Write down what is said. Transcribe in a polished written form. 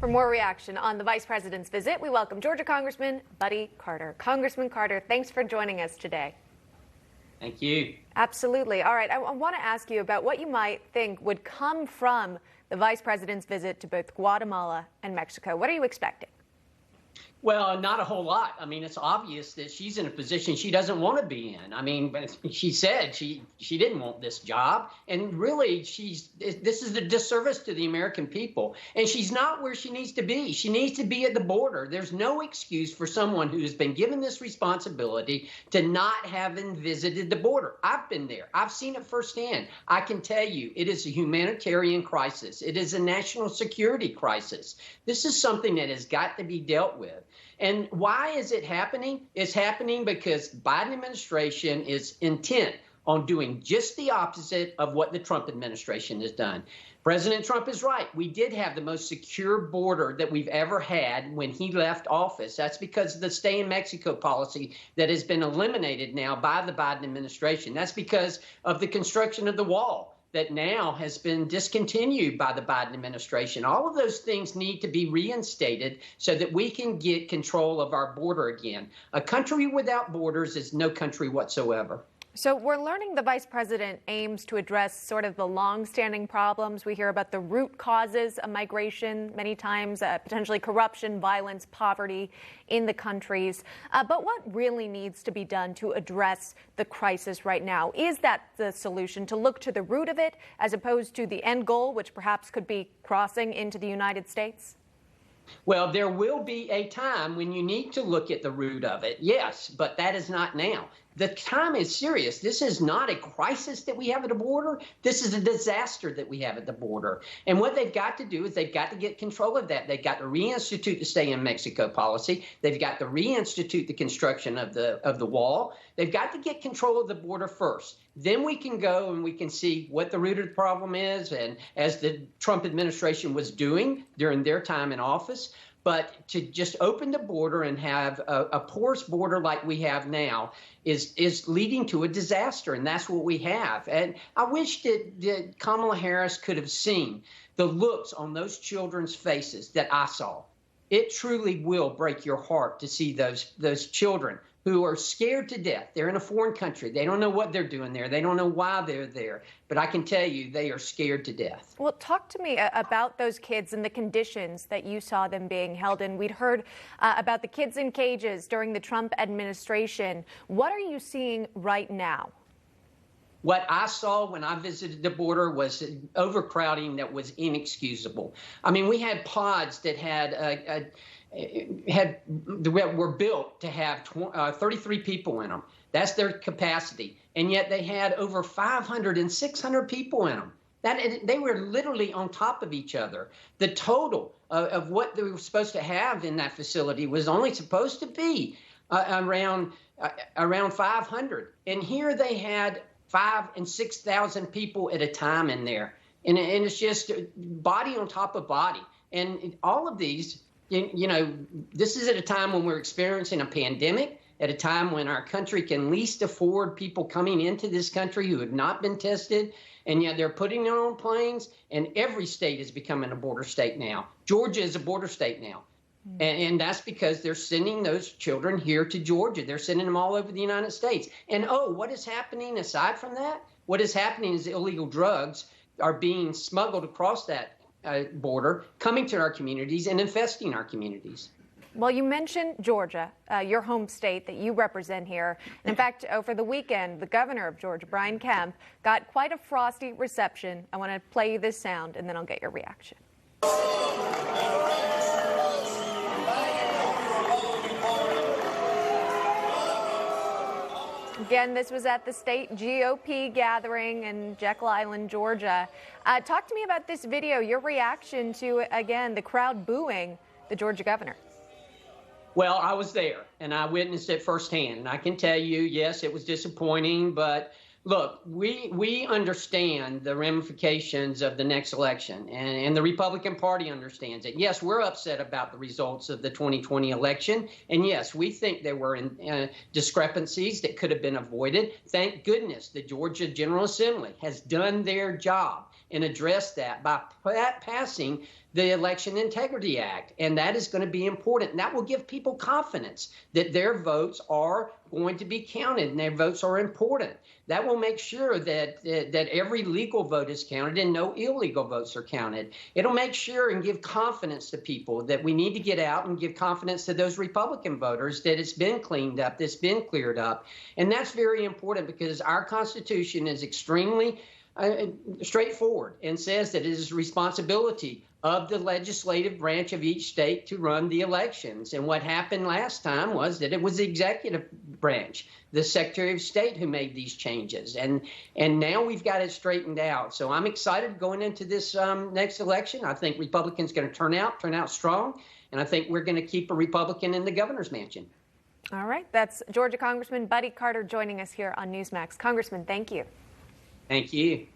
For more reaction on the Vice President's visit, we welcome Georgia Congressman Buddy Carter. Congressman Carter, thanks for joining us today. Thank you. Absolutely. All right, I want to ask you about what you might think would come from the Vice President's visit to both Guatemala and Mexico. What are you expecting? Well, not a whole lot. I mean, it's obvious that she's in a position she doesn't want to be in. I mean, she said she didn't want this job. And really, this is a disservice to the American people. And she's not where she needs to be. She needs to be at the border. There's no excuse for someone who has been given this responsibility to not having visited the border. I've been there. I've seen it firsthand. I can tell you it is a humanitarian crisis. It is a national security crisis. This is something that has got to be dealt with. And why is it happening? It's happening because Biden administration is intent on doing just the opposite of what the Trump administration has done. President Trump is right. We did have the most secure border that we've ever had when he left office. That's because of the stay in Mexico policy that has been eliminated now by the Biden administration. That's because of the construction of the wall that now has been discontinued by the Biden administration. All of those things need to be reinstated so that we can get control of our border again. A country without borders is no country whatsoever. So we're learning the Vice President aims to address sort of the long-standing problems. We hear about the root causes of migration many times, potentially corruption, violence, poverty in the countries. But what really needs to be done to address the crisis right now? Is that the solution, to look to the root of it as opposed to the end goal, which perhaps could be crossing into the United States? Well, there will be a time when you need to look at the root of it, yes, but that is not now. The time is serious. This is not a crisis that we have at the border. This is a disaster that we have at the border. And what they've got to do is they've got to get control of that. They've got to reinstitute the stay in Mexico policy. They've got to reinstitute the construction of the wall. They've got to get control of the border first. Then we can go and we can see what the root of the problem is, and as the Trump administration was doing during their time in office. But to just open the border and have a porous border like we have now is leading to a disaster, and that's what we have. And I wish that Kamala Harris could have seen the looks on those children's faces that I saw. It truly will break your heart to see those children who are scared to death. They're in a foreign country. They don't know what they're doing there. They don't know why they're there. But I can tell you they are scared to death. Well, talk to me about those kids and the conditions that you saw them being held in. We'd heard about the kids in cages during the Trump administration. What are you seeing right now? What I saw when I visited the border was overcrowding that was inexcusable. I mean, we had pods that were built to have 33 people in them. That's their capacity. And yet they had over 500 and 600 people in them. They were literally on top of each other. The total of what they were supposed to have in that facility was only supposed to be around 500. And here they had 5,000 and 6,000 people at a time in there. And it's just body on top of body. And all of these, you know, this is at a time when we're experiencing a pandemic, at a time when our country can least afford people coming into this country who have not been tested, and yet they're putting them on planes, and every state is becoming a border state now. Georgia is a border state now. And that's because they're sending those children here to Georgia. They're sending them all over the United States. And, what is happening aside from that? What is happening is illegal drugs are being smuggled across that border, coming to our communities and infesting our communities. Well, you mentioned Georgia, your home state that you represent here. And in fact, over the weekend, the governor of Georgia, Brian Kemp, got quite a frosty reception. I want to play you this sound, and then I'll get your reaction. Again, this was at the state GOP gathering in Jekyll Island, Georgia. Talk to me about this video, your reaction to, again, the crowd booing the Georgia governor. Well, I was there, and I witnessed it firsthand. And I can tell you, yes, it was disappointing, but look, we understand the ramifications of the next election, and the Republican Party understands it. Yes, we're upset about the results of the 2020 election, and yes, we think there were discrepancies that could have been avoided. Thank goodness the Georgia General Assembly has done their job and address that by passing the Election Integrity Act. And that is going to be important. And that will give people confidence that their votes are going to be counted and their votes are important. That will make sure that every legal vote is counted and no illegal votes are counted. It'll make sure and give confidence to people that we need to get out and give confidence to those Republican voters that it's been cleaned up, that's been cleared up. And that's very important because our Constitution is extremely straightforward and says that it is the responsibility of the legislative branch of each state to run the elections. And what happened last time was that it was the executive branch, the Secretary of State, who made these changes. And now we've got it straightened out. So I'm excited going into this next election. I think Republicans are going to turn out strong. And I think we're going to keep a Republican in the governor's mansion. All right. That's Georgia Congressman Buddy Carter joining us here on Newsmax. Congressman, thank you. Thank you.